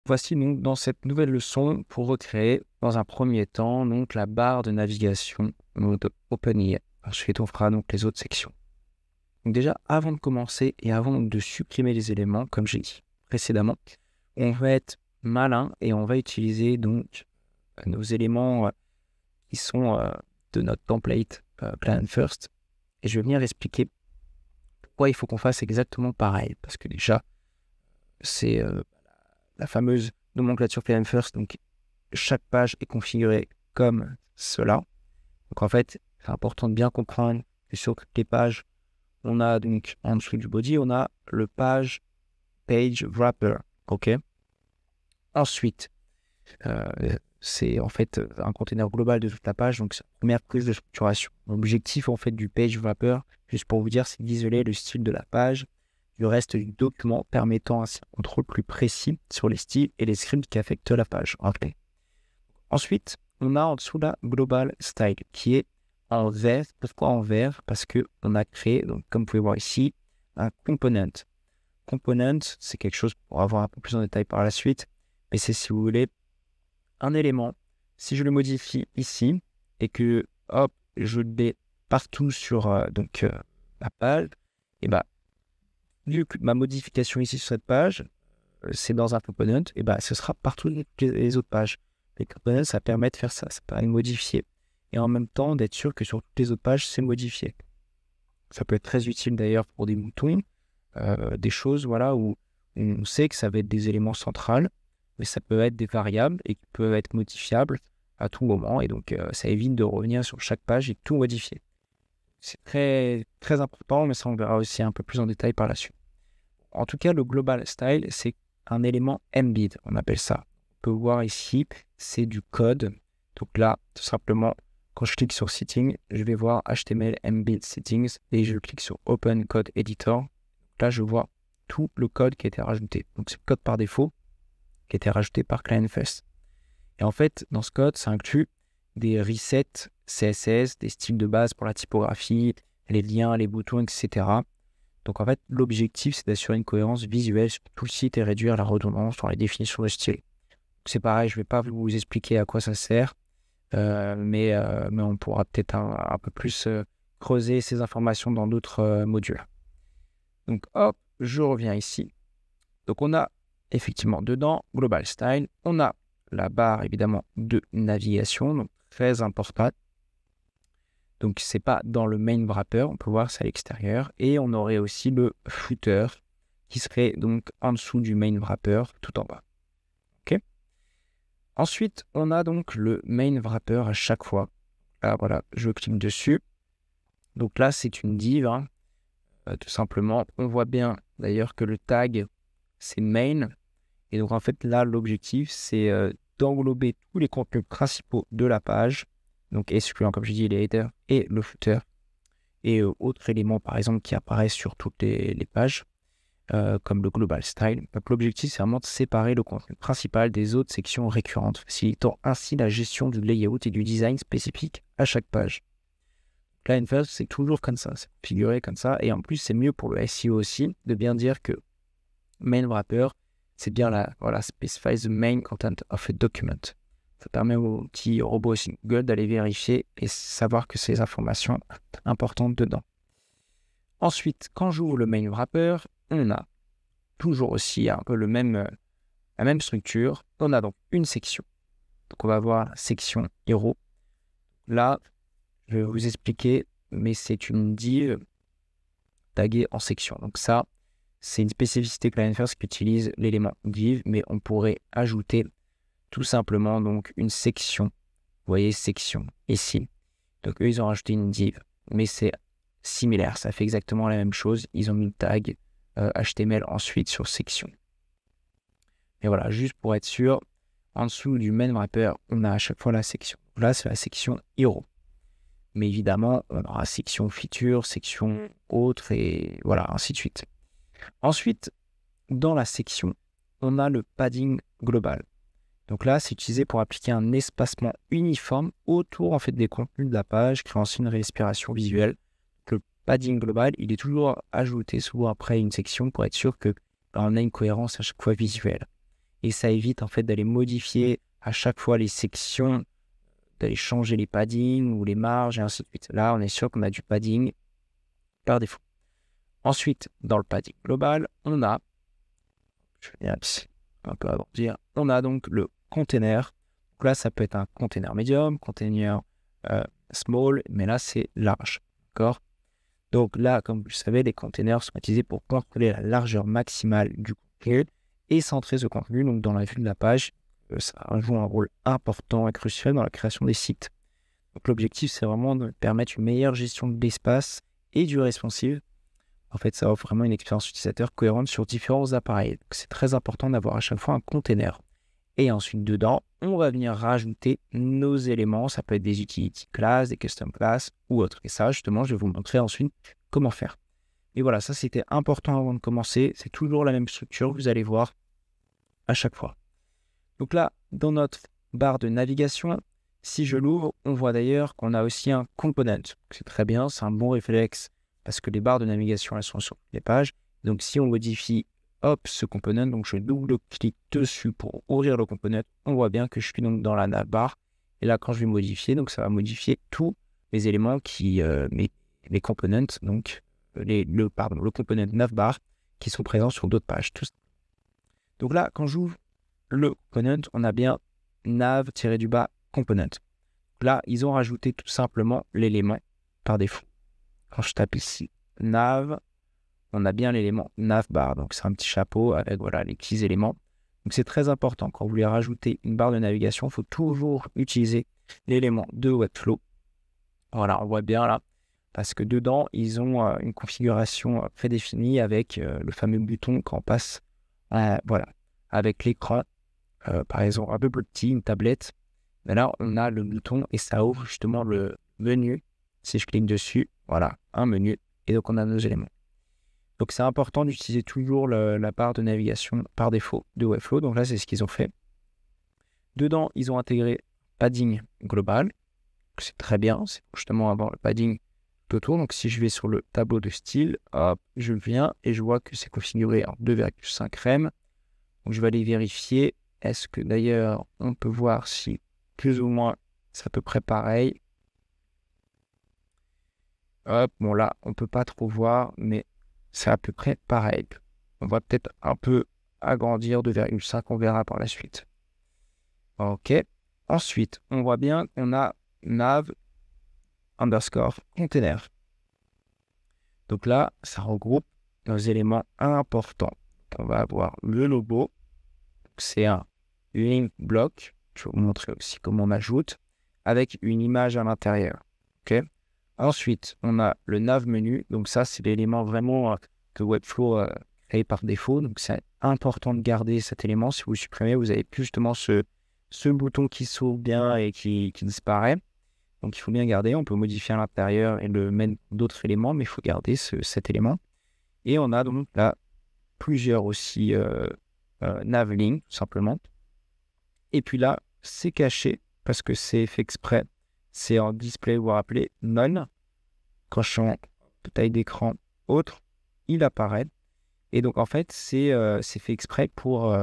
Voici donc dans cette nouvelle leçon pour recréer dans un premier temps donc la barre de navigation mode OpenIA. Ensuite, on fera donc les autres sections. Donc déjà, avant de commencer et avant de supprimer les éléments, comme j'ai dit précédemment, on va être malin et on va utiliser donc nos éléments qui sont de notre template Client First. Et je vais venir expliquer pourquoi il faut qu'on fasse exactement pareil. Parce que déjà, c'est la fameuse nomenclature Client First. Donc, chaque page est configurée comme cela. Donc, en fait, c'est important de bien comprendre que sur toutes les pages, on a donc en dessous du body, on a le page wrapper. OK. Ensuite, c'est en fait un container global de toute la page. Donc, c'est la première prise de structuration. L'objectif en fait du page wrapper, juste pour vous dire, c'est d'isoler le style de la page du reste du document, permettant ainsi un contrôle plus précis sur les styles et les scripts qui affectent la page. Okay. Ensuite, on a en dessous la global style qui est en vert. Pourquoi en vert? Parce qu'on a créé, donc, comme vous pouvez voir ici, un component. Component, c'est quelque chose pour avoir un peu plus en détail par la suite, mais c'est, si vous voulez, un élément. Si je le modifie ici et que hop, je le mets partout sur la page, et vu que ma modification ici sur cette page, c'est dans un component, et ce sera partout les autres pages. Les components, ça permet de faire ça permet de modifier. Et en même temps, d'être sûr que sur toutes les autres pages, c'est modifié. Ça peut être très utile d'ailleurs pour des boutons, des choses voilà, où on sait que ça va être des éléments centraux, mais ça peut être des variables et qui peuvent être modifiables à tout moment. Et donc, ça évite de revenir sur chaque page et tout modifier. C'est très, très important, mais ça, on verra aussi un peu plus en détail par la suite. En tout cas, le global style, c'est un élément embed, on appelle ça. On peut voir ici, c'est du code. Donc là, tout simplement, quand je clique sur Setting, je vais voir HTML Embed Settings et je clique sur Open Code Editor. Là, je vois tout le code qui a été rajouté. Donc, c'est le code par défaut qui a été rajouté par Client First. Et en fait, dans ce code, ça inclut des resets CSS, des styles de base pour la typographie, les liens, les boutons, etc. Donc en fait, l'objectif, c'est d'assurer une cohérence visuelle sur tout le site et réduire la redondance dans les définitions de style. C'est pareil, je ne vais pas vous expliquer à quoi ça sert, mais on pourra peut-être un peu plus creuser ces informations dans d'autres modules. Donc hop, je reviens ici. Donc on a effectivement dedans Global Style, on a la barre évidemment de navigation, donc très importante. Donc, c'est pas dans le main wrapper, on peut voir ça à l'extérieur. Et on aurait aussi le footer qui serait donc en dessous du main wrapper, tout en bas. OK. Ensuite, on a donc le main wrapper à chaque fois. Là, voilà, je clique dessus. Donc là, c'est une div, tout simplement. On voit bien d'ailleurs que le tag, c'est main. Et donc, en fait, là, l'objectif, c'est d'englober tous les contenus principaux de la page. Donc, excluant, comme je dis, les headers et le footer. Et autres éléments, par exemple, qui apparaissent sur toutes les pages, comme le global style. Donc, l'objectif, c'est vraiment de séparer le contenu principal des autres sections récurrentes, facilitant ainsi la gestion du layout et du design spécifique à chaque page. Client First, c'est toujours comme ça, c'est figuré comme ça. Et en plus, c'est mieux pour le SEO aussi de bien dire que main wrapper, c'est bien specify the main content of a document. Ça permet au petit robot Google d'aller vérifier et savoir que c'est les informations importantes dedans. Ensuite, quand j'ouvre le main wrapper, on a toujours aussi un peu la même structure. On a donc une section. Donc, on va voir la section héros. Là, je vais vous expliquer, mais c'est une div taguée en section. Donc ça, c'est une spécificité Client First qui utilise l'élément div, mais on pourrait ajouter tout simplement donc une section. Vous voyez, section ici. Donc eux, ils ont rajouté une div, mais c'est similaire. Ça fait exactement la même chose. Ils ont mis le tag HTML ensuite sur section. Mais voilà, juste pour être sûr, en dessous du main wrapper, on a à chaque fois la section. Là, c'est la section hero. Mais évidemment, on aura section feature, section autre et voilà, ainsi de suite. Ensuite, dans la section, on a le padding global. Donc là, c'est utilisé pour appliquer un espacement uniforme autour en fait des contenus de la page, créant ainsi une respiration visuelle. Le padding global, il est toujours ajouté souvent après une section pour être sûr que on a une cohérence à chaque fois visuelle. et ça évite en fait d'aller modifier à chaque fois les sections, d'aller changer les paddings ou les marges et ainsi de suite. Là, on est sûr qu'on a du padding par défaut. Ensuite, dans le padding global, on a, je vais un peu agrandir, on a donc le container. Donc là, ça peut être un container médium, container small, mais là, c'est large. D'accord? Donc là, comme vous le savez, les containers sont utilisés pour contrôler la largeur maximale du contenu et centrer ce contenu donc, dans la vue de la page. Ça joue un rôle important et crucial dans la création des sites. Donc l'objectif, c'est vraiment de permettre une meilleure gestion de l'espace et du responsive. En fait, ça offre vraiment une expérience utilisateur cohérente sur différents appareils. Donc c'est très important d'avoir à chaque fois un container. Et ensuite, dedans, on va venir rajouter nos éléments. Ça peut être des utility classes, des custom classes ou autres. Et ça, justement, je vais vous montrer ensuite comment faire. Et voilà, ça, c'était important avant de commencer. C'est toujours la même structure, vous allez voir à chaque fois. Donc là, dans notre barre de navigation, si je l'ouvre, on voit d'ailleurs qu'on a aussi un component. C'est très bien, c'est un bon réflexe parce que les barres de navigation, elles sont sur les pages. Donc si on modifie hop, ce component, donc je double-clique dessus pour ouvrir le component, on voit bien que je suis donc dans la navbar. Et là, quand je vais modifier, donc ça va modifier tous les éléments qui, mes components, donc le component navbar qui sont présents sur d'autres pages. Donc là, quand j'ouvre le component, on a bien nav-du-bas component. Là, ils ont rajouté tout simplement l'élément par défaut. Quand je tape ici nav, on a bien l'élément navbar. Donc, c'est un petit chapeau avec voilà, les petits éléments. Donc, c'est très important. Quand vous voulez rajouter une barre de navigation, il faut toujours utiliser l'élément de Webflow. Voilà, on voit bien là. Parce que dedans, ils ont une configuration prédéfinie avec le fameux bouton quand on passe voilà, avec l'écran. Par exemple, un peu plus petit, une tablette. Mais là, on a le bouton et ça ouvre justement le menu. Si je clique dessus, voilà, un menu. Et donc, on a nos éléments. Donc, c'est important d'utiliser toujours la barre de navigation par défaut de Webflow. Donc là, c'est ce qu'ils ont fait. Dedans, ils ont intégré padding global. C'est très bien. C'est justement avoir le padding tout autour. Donc, si je vais sur le tableau de style, hop, je viens et je vois que c'est configuré en 2,5 rem. Donc, je vais aller vérifier. Est-ce que d'ailleurs, on peut voir si plus ou moins c'est à peu près pareil. Hop, bon là, on ne peut pas trop voir, mais c'est à peu près pareil. On va peut-être un peu agrandir 2,5, on verra par la suite. Ok. Ensuite, on voit bien qu'on a nav underscore container. Donc là, ça regroupe nos éléments importants. On va avoir le logo. C'est un link block. Je vais vous montrer aussi comment on ajoute avec une image à l'intérieur. Ok. Ensuite, on a le nav menu. Donc ça, c'est l'élément vraiment que Webflow crée par défaut. Donc c'est important de garder cet élément. Si vous le supprimez, vous avez plus justement ce bouton qui s'ouvre bien et qui disparaît. Donc il faut bien garder. On peut modifier à l'intérieur et le mettre d'autres éléments, mais il faut garder cet élément. Et on a donc là plusieurs aussi nav link, tout simplement. Et puis là, c'est caché parce que c'est fait exprès. C'est en display, vous rappelez, none. Quand je suis en taille d'écran autre, il apparaît. Et donc, en fait, c'est fait exprès pour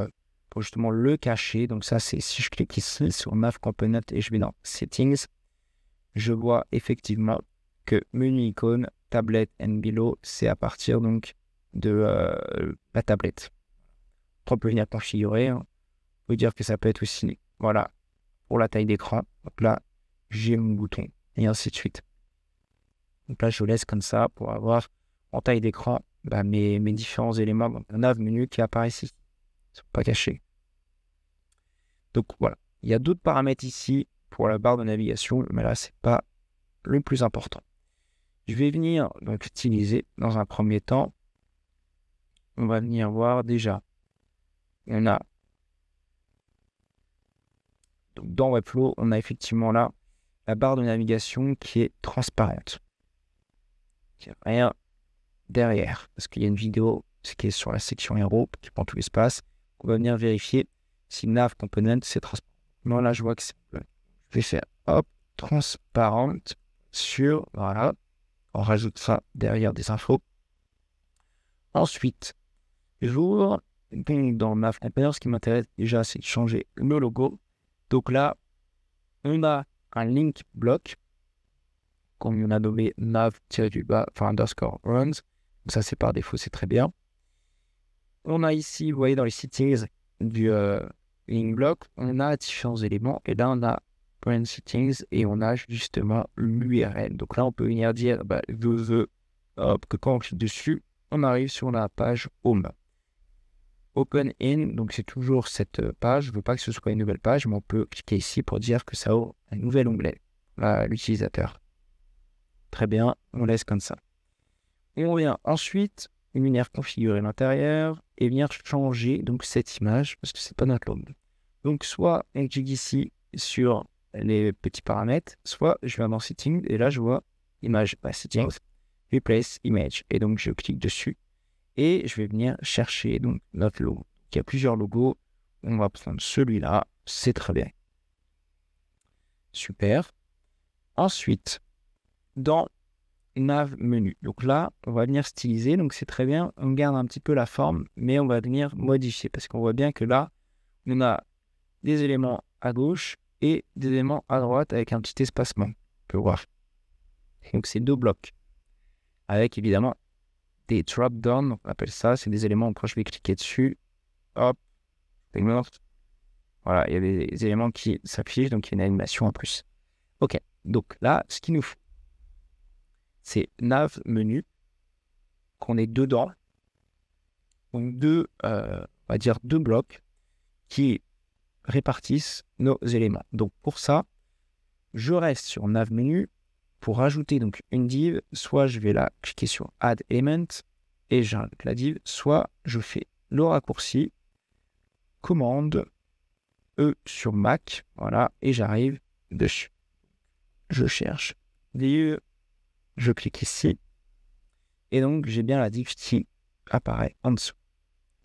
justement le cacher. Donc, ça, c'est si je clique ici sur Nav Component et je vais dans Settings, je vois effectivement que menu icône, tablette and below, c'est à partir donc de la tablette. On peut venir configurer. On peut dire que ça peut être aussi, voilà, pour la taille d'écran. Donc là, j'ai mon bouton et ainsi de suite. Donc là, je laisse comme ça pour avoir en taille d'écran mes différents éléments. Donc, un nav menu qui apparaît ici. Ils ne sont pas cachés. Donc voilà. Il y a d'autres paramètres ici pour la barre de navigation, mais là, ce n'est pas le plus important. Je vais venir donc utiliser dans un premier temps. On va venir voir déjà. On a donc dans Webflow, on a effectivement là la barre de navigation qui est transparente. Il n'y a rien derrière, parce qu'il y a une vidéo qui est sur la section héros, qui prend tout l'espace. On va venir vérifier si nav component c'est transparent. Non, là je vois que c'est. Je vais faire hop, transparente sur, voilà, on rajoute ça derrière des infos. Ensuite, j'ouvre Donc, dans Nav Campaigner, ce qui m'intéresse déjà, c'est de changer le logo. Donc là, on a un link block, comme on a nommé nav-underscore runs. Donc ça, c'est par défaut, c'est très bien. On a ici, vous voyez, dans les settings du link block, on a différents éléments. Et là, on a brand settings et on a justement l'URL. Donc là, on peut venir dire que quand on clique dessus, on arrive sur la page home. Open in, donc c'est toujours cette page. Je ne veux pas que ce soit une nouvelle page, mais on peut cliquer ici pour dire que ça ouvre un nouvel onglet à l'utilisateur. Très bien, on laisse comme ça. Et on vient ensuite venir configurer l'intérieur et venir changer donc cette image parce que c'est pas notre logo. Donc soit on clique ici sur les petits paramètres, soit je vais dans Settings et là je vois Image, Settings, Replace Image. Et donc je clique dessus et je vais venir chercher donc notre logo. Il y a plusieurs logos, on va prendre celui-là, c'est très bien. Super. Ensuite, dans Nav menu. Donc là, on va venir styliser, donc c'est très bien. On garde un petit peu la forme, mais on va venir modifier parce qu'on voit bien que là, on a des éléments à gauche et des éléments à droite avec un petit espacement. On peut voir. Donc c'est deux blocs avec évidemment des drop-down, on appelle ça. C'est des éléments, quand je vais cliquer dessus, hop, voilà, il y a des éléments qui s'affichent, donc il y a une animation en plus. Ok, donc là, ce qu'il nous faut, c'est nav menu, qu'on est dedans, donc on va dire deux blocs qui répartissent nos éléments. Donc pour ça, je reste sur nav menu pour ajouter donc une div, soit je vais là cliquer sur add element et j'ajoute la div, soit je fais le raccourci commande E sur Mac, voilà, et j'arrive dessus. Je cherche div, je clique ici, et donc j'ai bien la div qui apparaît en dessous.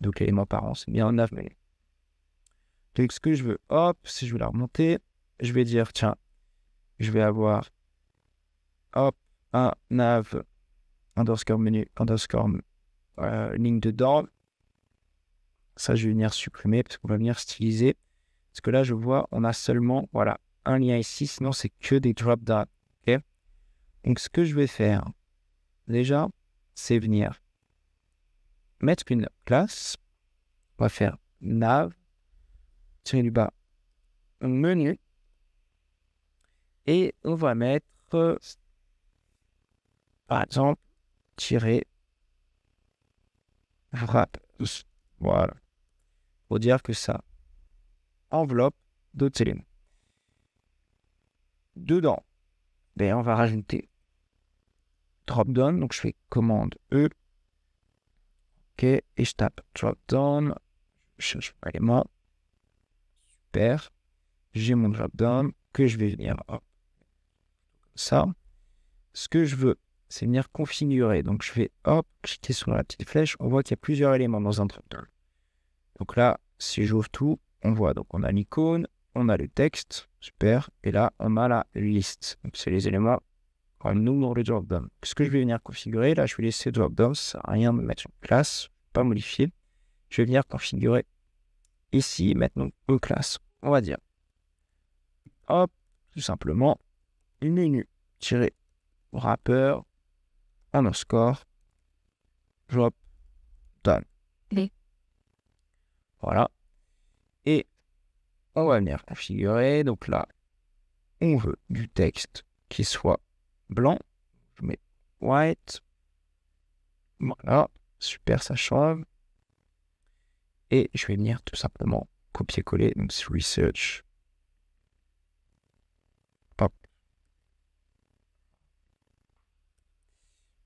Donc l'élément parent, c'est bien en nav menu. Donc ce que je veux, hop, si je veux la remonter, je vais dire, tiens, je vais avoir, hop, un nav underscore menu, underscore ligne dedans. Ça, je vais venir supprimer parce qu'on va venir styliser. Parce que là, je vois, on a seulement, voilà, un lien ici, sinon c'est que des drop-down. Okay. Donc ce que je vais faire, déjà, c'est venir mettre une classe. On va faire nav, tirer du bas, menu. Et on va mettre, par exemple, tirer wrap. Voilà. Pour dire que ça enveloppe d'autres éléments. Dedans, ben, on va rajouter drop-down. Donc je fais commande E. Ok. Et je tape drop-down. Je cherche un élément. Super. J'ai mon drop-down que je vais venir hop, ça. Ce que je veux, c'est venir configurer. Donc je vais hop, cliquer sur la petite flèche. On voit qu'il y a plusieurs éléments dans un drop-down. Donc là, si j'ouvre tout, on voit, donc on a l'icône, on a le texte, super, et là, on a la liste. Donc c'est les éléments qu'on nous dans le drop-down. Ce que je vais venir configurer, là, je vais laisser drop-down, ça sert à rien de mettre une classe, pas modifier. Je vais venir configurer ici, maintenant, une classe. On va dire, hop, tout simplement, une menu, tirer wrapper, underscore, drop-down. Voilà. Et on va venir configurer. Donc là, on veut du texte qui soit blanc. Je mets white. Voilà. Super, ça change. Et je vais venir tout simplement copier-coller. Donc c'est research. Hop.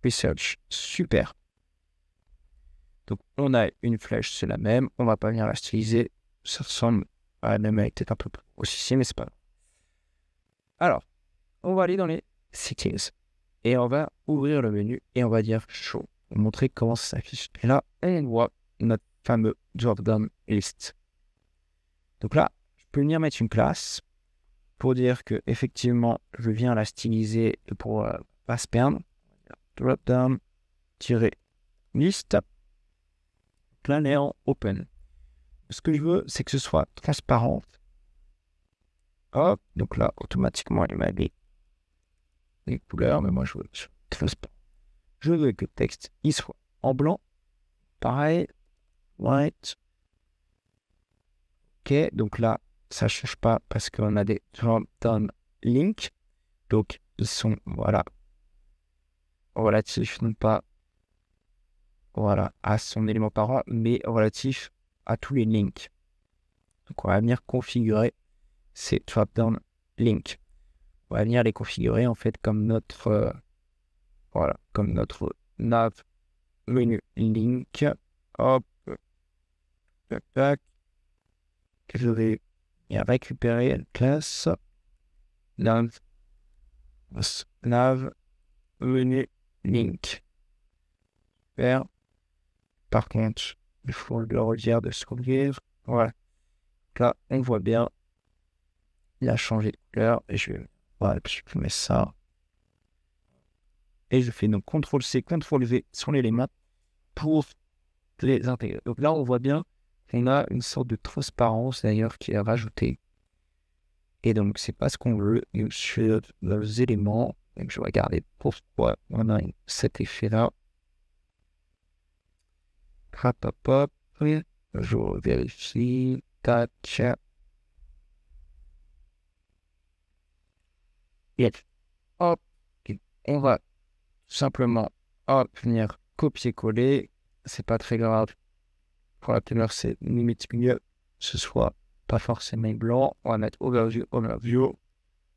Research. Super. Donc on a une flèche, c'est la même. On va pas venir la styliser. Ça ressemble à la même, peut-être un peu aussi, mais c'est pas grave. Alors, on va aller dans les settings et on va ouvrir le menu et on va dire show pour montrer comment ça s'affiche. Et là, on voit notre fameux drop-down list. Donc là, je peux venir mettre une classe pour dire que effectivement, je viens la styliser pour pas se perdre. Drop-down-list. Donc là, elle est en open. Ce que je veux, c'est que ce soit transparent. Hop, donc là, automatiquement, elle m'a mis les couleurs, mais moi, je veux transparent. Je veux que le texte, il soit en blanc. Pareil, white. Ok, donc là, ça ne change pas parce qu'on a des drop-down links. Donc, ils sont, voilà, relatifs, non pas, voilà, à son élément parent, mais relatifs à tous les links. Donc, on va venir configurer ces drop-down links. On va venir les configurer, en fait, comme notre, voilà, comme notre nav menu link. Hop, tac, tac. Je vais récupérer la classe nav menu link. Super. Par contre, il faut le redire de sauvegarde. Voilà. Là, on voit bien. Il a changé de couleur. Et je mets ça. Et je fais donc CTRL-C, CTRL-V sur l'élément pour les intégrer. Donc là, on voit bien qu'on a une sorte de transparence d'ailleurs qui est rajoutée. Et donc, c'est pas ce qu'on veut sur les éléments. Donc, je vais regarder pourquoi on a cet effet-là. Hop, hop, hop. Je vérifie. Tac. Yes. Hop. Et on va simplement venir copier-coller. C'est pas très grave. Pour la couleur, c'est limite mieux. Ce soit pas forcément blanc. On va mettre overview.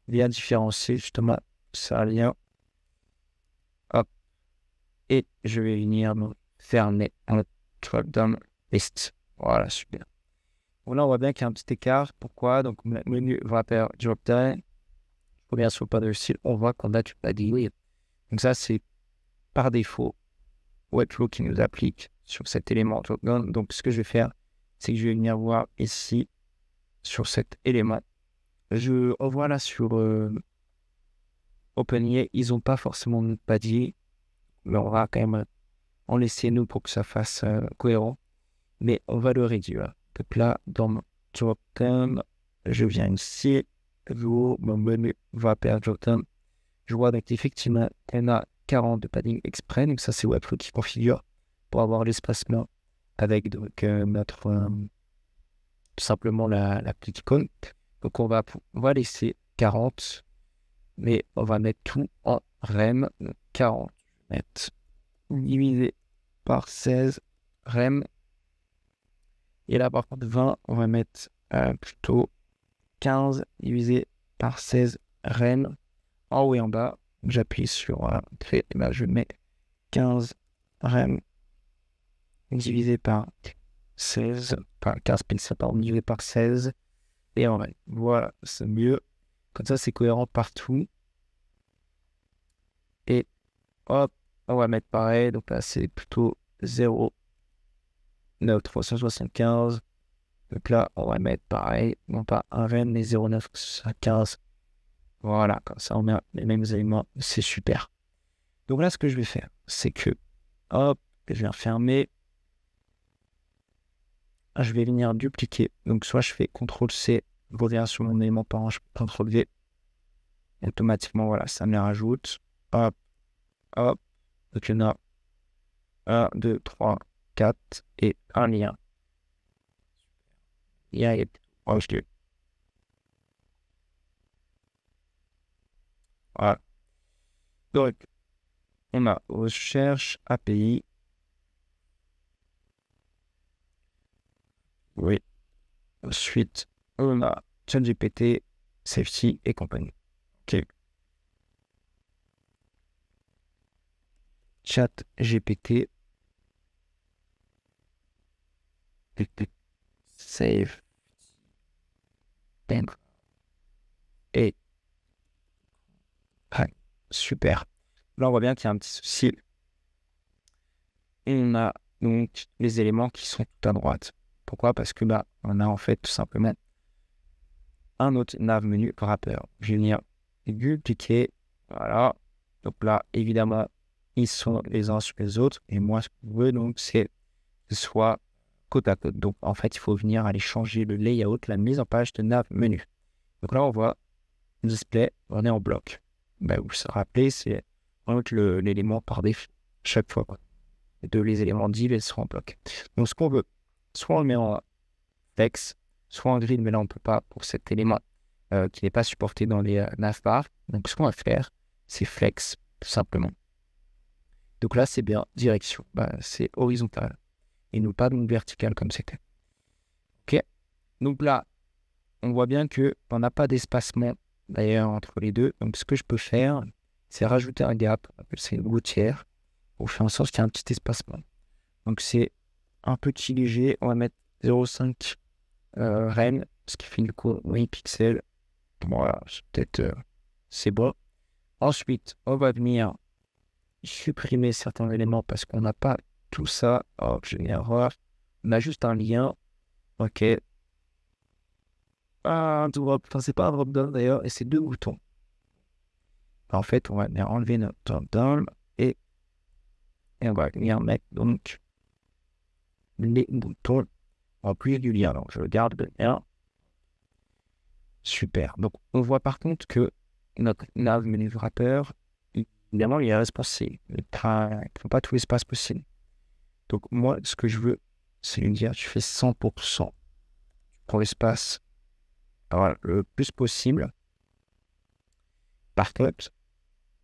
Bien différencier justement ça lien. Hop. Et je vais venir me fermer un drop-down list. Voilà, super. Bon, là, on voit bien qu'il y a un petit écart. Pourquoi? Donc, menu wrapper drop-down. Bien sûr, pas de style. On voit qu'on a du padding. Donc, ça, c'est par défaut Webflow qui nous applique sur cet élément drop-down. Donc, ce que je vais faire, c'est que je vais venir voir ici sur cet élément. Je revois là sur OpenAI, ils n'ont pas forcément de padding, mais on va quand même en laisser nous pour que ça fasse cohérent. Mais on va le réduire. Donc là, dans mon drop-down, je viens ici, mon menu va perdre drop-down. Je vois donc effectivement qu'on a 40 de padding exprès, donc ça c'est Webflow qui configure pour avoir l'espacement avec donc notre tout simplement la petite icône. Donc on va laisser 40, mais on va mettre tout en rem 40. Mettre divisé par 16 rem. Et là par contre 20, on va mettre plutôt 15 divisé par 16 rem en haut et en bas. J'appuie sur créer, et là je mets 15 rem divisé par 16, par 15 pixels divisé par 16 et en rem. Voilà, c'est mieux. Comme ça, c'est cohérent partout. Et hop, on va mettre pareil. Donc là, c'est plutôt 0, 9, 375. Donc là, on va mettre pareil. Non pas un rem, mais 0, 9, 375. Voilà, comme ça, on met les mêmes éléments. C'est super. Donc là, ce que je vais faire, c'est que, hop, je viens fermer. Je vais venir dupliquer. Donc, soit je fais CTRL-C, je reviens sur mon élément parent, je fais CTRL-V. Automatiquement, voilà, ça me les rajoute. Hop, hop. Donc, il y en a 1, 2, 3, 4 et un lien. Il y a voilà. Donc, on a recherche API. Oui. Ensuite, on a ChatGPT, Safety et compagnie. OK. ChatGPT. Save. Et super. Là, on voit bien qu'il y a un petit souci. Et on a donc les éléments qui sont tout à droite. Pourquoi? Parce que là, on a en fait tout simplement un autre nav menu wrapper. Je vais venir dupliquer. Voilà. Donc là, évidemment, ils sont les uns sur les autres. Et moi, ce que je veux, donc, c'est que ce soit côte à côte. Donc, en fait, il faut venir aller changer le layout, la mise en page de nav menu. Donc là, on voit display, on est en bloc. Vous vous rappelez, c'est vraiment l'élément par défaut chaque fois. Les éléments div, ils seront en bloc. Donc, ce qu'on veut, soit on le met en flex, soit en grid, mais là, on ne peut pas pour cet élément qui n'est pas supporté dans les navbars. Donc, ce qu'on va faire, c'est flex, tout simplement. Donc là, c'est bien direction. C'est horizontal et non pas donc vertical comme c'était. OK. Donc là, on voit bien qu'on n'a pas d'espacement d'ailleurs entre les deux. Donc, ce que je peux faire, c'est rajouter un gap, on appelle ça une gouttière, pour faire en sorte qu'il y ait un petit espacement. Donc, c'est un petit léger. On va mettre 0,5 ren, ce qui fait du coup 8 pixels. Voilà, c'est bon. Ensuite, on va venir supprimer certains éléments parce qu'on n'a pas tout ça. Oh, j'ai une erreur. On a juste un lien. OK. C'est pas un drop-down d'ailleurs, et c'est 2 boutons. En fait, on va venir enlever notre drop-down et on va venir mettre donc les boutons en plus du lien. Donc, je garde le lien. Super. Donc, on voit par contre que notre nav menu wrapper, évidemment, il est responsable. Il ne prend pas tout l'espace possible. Donc, moi, ce que je veux, c'est lui dire, tu fais 100% pour l'espace le plus possible. Par contre,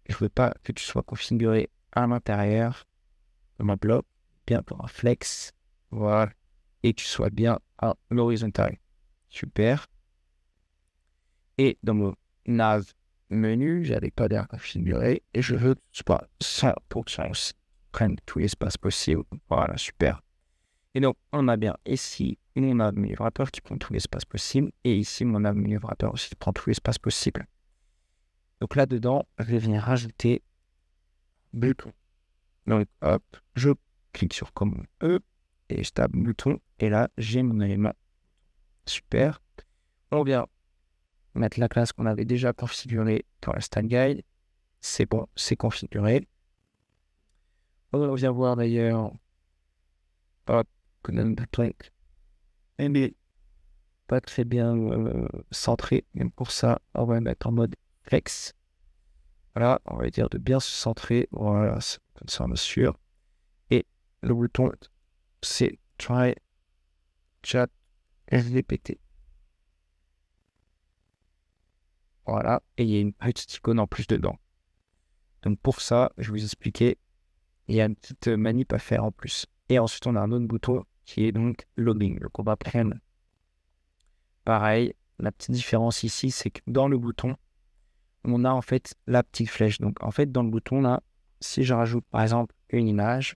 je ne veux pas que tu sois configuré à l'intérieur de ma bloc, bien pour un flex, voilà, et que tu sois bien à l'horizontale. Super. Et dans mon nav menu, j'avais pas d'air configuré et je veux que ce soit 100% aussi. Prenne tout l'espace possible. Voilà, super. Et donc, on a bien ici mon nav menu wrapper qui prend tout l'espace possible et ici mon nav menu wrapper aussi qui prend tout l'espace possible. Donc là-dedans, je vais venir rajouter bouton. Donc, hop, je clique sur commande E et je tape bouton et là, j'ai mon élément. Super. On vient mettre la classe qu'on avait déjà configurée dans la style guide. C'est bon, c'est configuré. On vient voir d'ailleurs pas très bien centré. Même pour ça, on va mettre en mode flex. Voilà, on va dire de bien se centrer. Voilà, comme ça on est sûr. Et le bouton, c'est try chat répéter. Voilà, et il y a une petite icône en plus dedans. Donc pour ça, je vais vous expliquer, il y a une petite manip à faire en plus. Et ensuite, on a un autre bouton qui est donc loading. Donc on va prendre pareil. La petite différence ici, c'est que dans le bouton, on a en fait la petite flèche. Donc en fait, dans le bouton là, si je rajoute par exemple une image,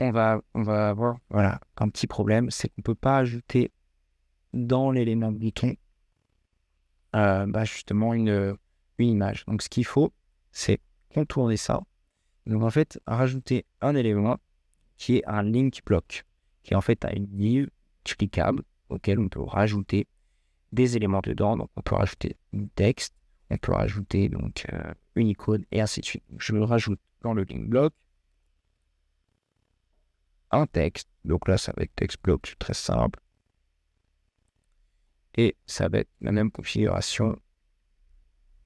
on va avoir voilà, un petit problème, c'est qu'on ne peut pas ajouter dans l'élément bouton justement une image. Donc ce qu'il faut, c'est contourner ça. Donc en fait, rajouter un élément qui est un link block, qui en fait a une ligne cliquable auquel on peut rajouter des éléments dedans. Donc on peut rajouter un texte, on peut rajouter donc une icône et ainsi de suite. Donc, je me rajoute dans le link block un texte. Donc là, ça va être text block, c'est très simple. Et ça va être la même configuration.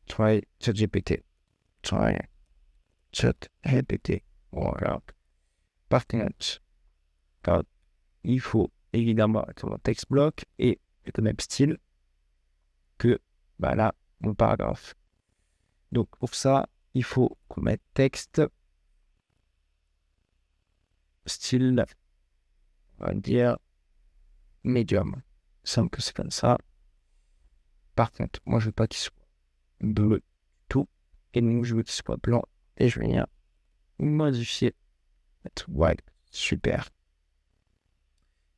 Try ChatGPT. Try ChatGPT. Voilà. Par contre, il faut évidemment être un text block et le même style que là, mon paragraphe. Donc pour ça, il faut qu'on mette texte, style, on va dire medium. Simple que c'est comme ça. Par contre, moi je veux pas qu'il soit bleu tout. Et donc je veux qu'il soit blanc. Et je vais venir modifier. Mettre white. Super.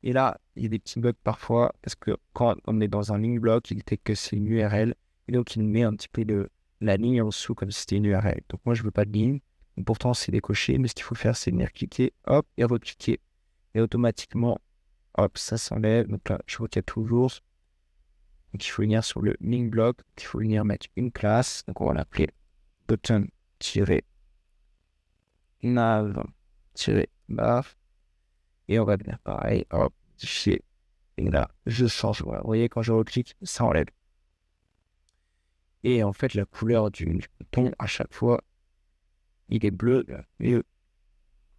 Et là, il y a des petits bugs parfois, parce que quand on est dans un link block, il détecte que c'est une URL, et donc il met un petit peu la ligne en dessous comme si c'était une URL. Donc moi, je veux pas de ligne, donc pourtant c'est décoché, mais ce qu'il faut faire, c'est venir cliquer, hop, et recliquer. Et automatiquement, hop, ça s'enlève. Donc là, je vois qu'il y a toujours. Donc il faut venir sur le link block, il faut venir mettre une classe, donc on va l'appeler button-nav-bar. Et on va venir pareil, hop, modifier. Et là, je change. Voilà. Vous voyez, quand je reclique, ça enlève. Et en fait, la couleur du bouton, à chaque fois, il est bleu. Et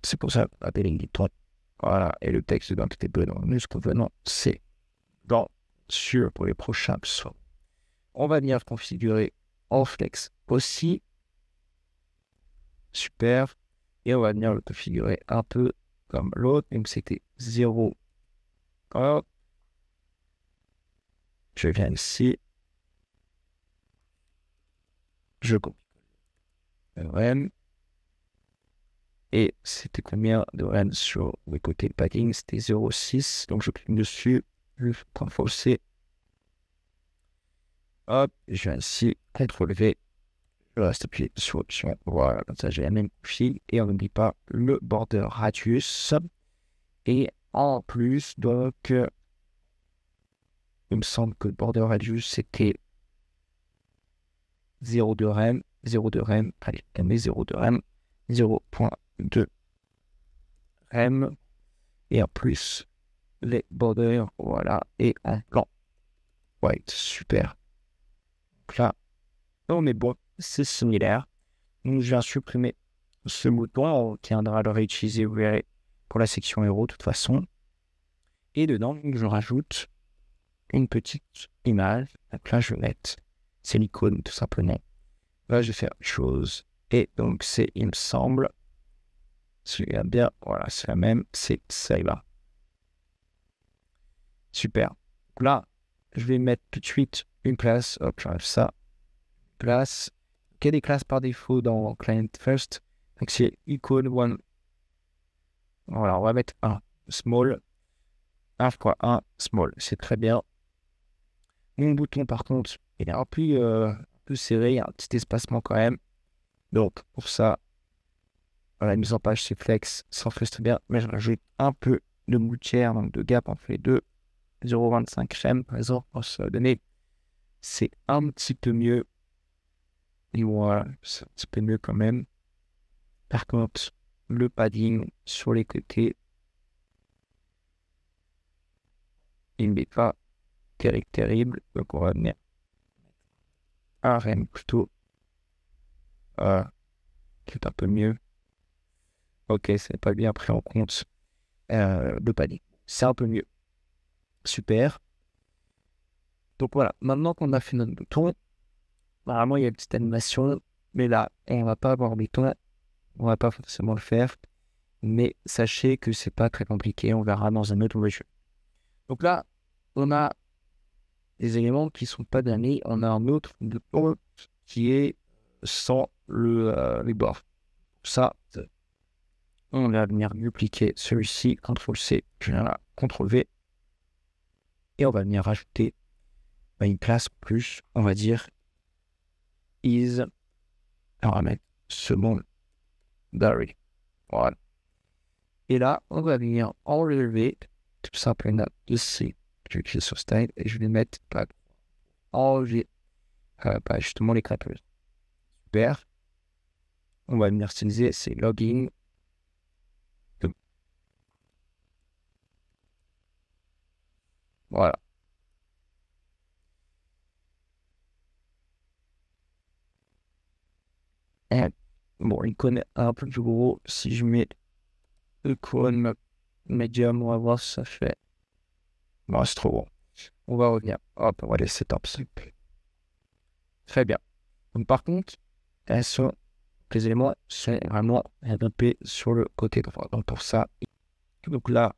c'est pour ça qu'on appelle les tons. Voilà. Et le texte dedans, tout est bleu. Donc, nous, ce qu'on veut, non, c'est blanc sur pour les prochains psaumes. On va venir configurer en flex aussi. Super. Et on va venir le configurer un peu comme l'autre. Donc, c'était 0. Hop. Je viens ici. Je copie REM. Et c'était combien de REM sur le côté padding? C'était 0,6. Donc, je clique dessus. Je fais CTRL-C. Hop. Je viens ici. CTRL-V. Je reste appuyé sur option. Voilà. Comme ça, j'ai la même fil. Et on n'oublie pas le border radius. Et en plus, donc, il me semble que le border radius, c'était 0,2 rem, 0,2 rem, allez, on met 0,2 rem, 0,2 rem, et en plus, les borders, voilà, et en blanc. White, super. Donc là, on est bon, c'est similaire. Donc, je viens supprimer ce bouton, on tiendra à le réutiliser, vous verrez, pour la section héros, de toute façon. Et dedans, je rajoute une petite image. Donc là, je vais mettre, c'est l'icône, tout simplement. Là, je vais faire autre chose. Et donc, c'est, il me semble, si je regarde bien, voilà, c'est la même, c'est celle-là. Super. Donc là, je vais mettre tout de suite une classe. Hop, j'enlève ça. Classe. Il y a des classes par défaut dans Client First. Donc, c'est icon one. Voilà, on va mettre un small. 1x1 small. C'est très bien. Mon bouton, par contre, il est un peu serré. Il y a un petit espacement quand même. Donc, pour ça, la mise en page, c'est flex, ça fait très bien. Mais je rajoute un peu de gouttière, donc de gap entre les deux. 0,25 rem, par exemple, pour se donner. C'est un petit peu mieux. Et voilà, c'est un petit peu mieux quand même. Par contre, le padding sur les côtés, il n'est pas terrible. Donc, on va venir un rem plutôt. Qui est un peu mieux. Ok, c'est pas bien pris en compte le padding. C'est un peu mieux. Super. Donc voilà, maintenant qu'on a fait notre bouton, normalement il y a une petite animation, mais là, on va pas avoir le bouton, on va pas forcément le faire, mais sachez que c'est pas très compliqué, on verra dans un autre jeu. Donc là, on a des éléments qui sont pas donnés, on a un autre bouton qui est sans les bords. Ça, on va venir dupliquer celui-ci, CTRL-C, je viens là, CTRL-V, et on va venir rajouter une classe plus, on va dire, is, on va mettre secondary. Voilà. Et là, on va venir enlever tout simplement ici. Je vais cliquer sur style et je vais mettre enlever justement les crêpeuses. Super. On va venir styliser, c'est login. Voilà. Et, bon, icône est un peu plus gros. Si je mets icône medium, on va voir si ça fait. Non, c'est trop gros. On va revenir. Hop, on va laisser top. Très bien. Donc, par contre, les éléments sont vraiment regroupés sur le côté droit. Donc, pour ça, donc là,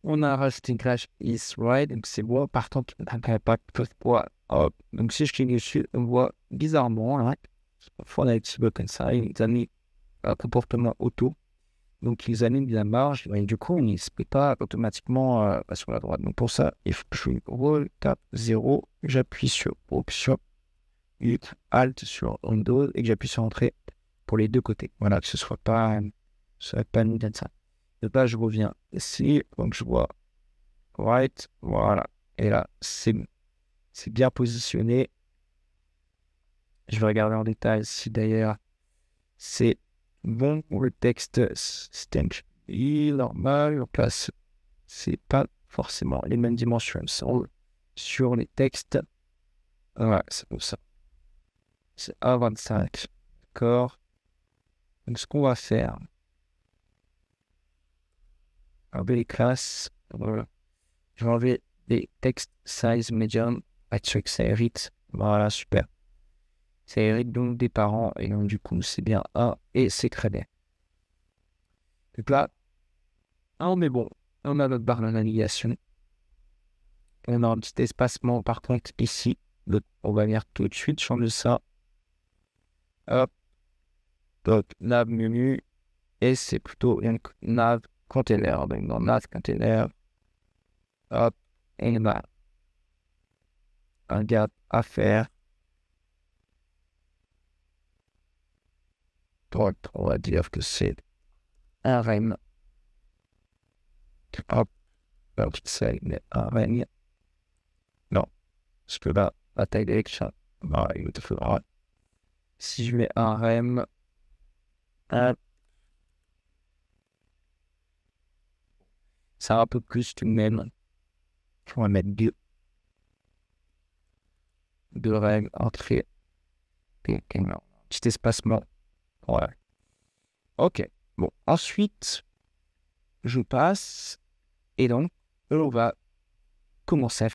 on a rajouté une classe is right. Donc, c'est bon. Par contre, on n'a pas de poids. Donc, si je clique dessus, on voit bizarrement, là, parfois on a un petit peu comme ça, ils ont mis un comportement auto. Donc, ils animent la marge. Et du coup, il ne se met pas automatiquement sur la droite. Donc, pour ça, il faut que je tape 0. J'appuie sur option. Alt sur Windows et que j'appuie sur Entrée pour les deux côtés. Voilà, que ce soit pas mis comme ça. Donc là, je reviens ici, donc je vois right, voilà. Et là, c'est bien positionné. Je vais regarder en détail si d'ailleurs c'est bon pour le texte stench. Et normal, donc là, c'est pas forcément les mêmes dimensions, il me semble. Sur les textes, ouais, c'est comme ça. C'est A25. D'accord. Donc, ce qu'on va faire, enlever les classes. Voilà. Je vais enlever les textes size medium. Être sûr que ça hérite. Voilà, super. Ça hérite donc des parents. Et donc, du coup, c'est bien A et c'est très bien. Donc là, on est bon. On a notre barre de navigation. On a un petit espacement par contre ici. On va venir tout de suite changer ça. Hop. Donc, nav menu. Et c'est plutôt un nav container. Donc, dans nav container, hop, et on a un gap à faire. Donc, on va dire que c'est un rem. Hop, donc c'est un rem. Non, parce que là, la taille d'élection, bah, il te faudra. Si je mets un rem, un, c'est un peu plus tout de même. On va mettre deux règles, entrée, petit espacement. Ouais. Ok. Bon, ensuite, je passe et donc, on va commencer à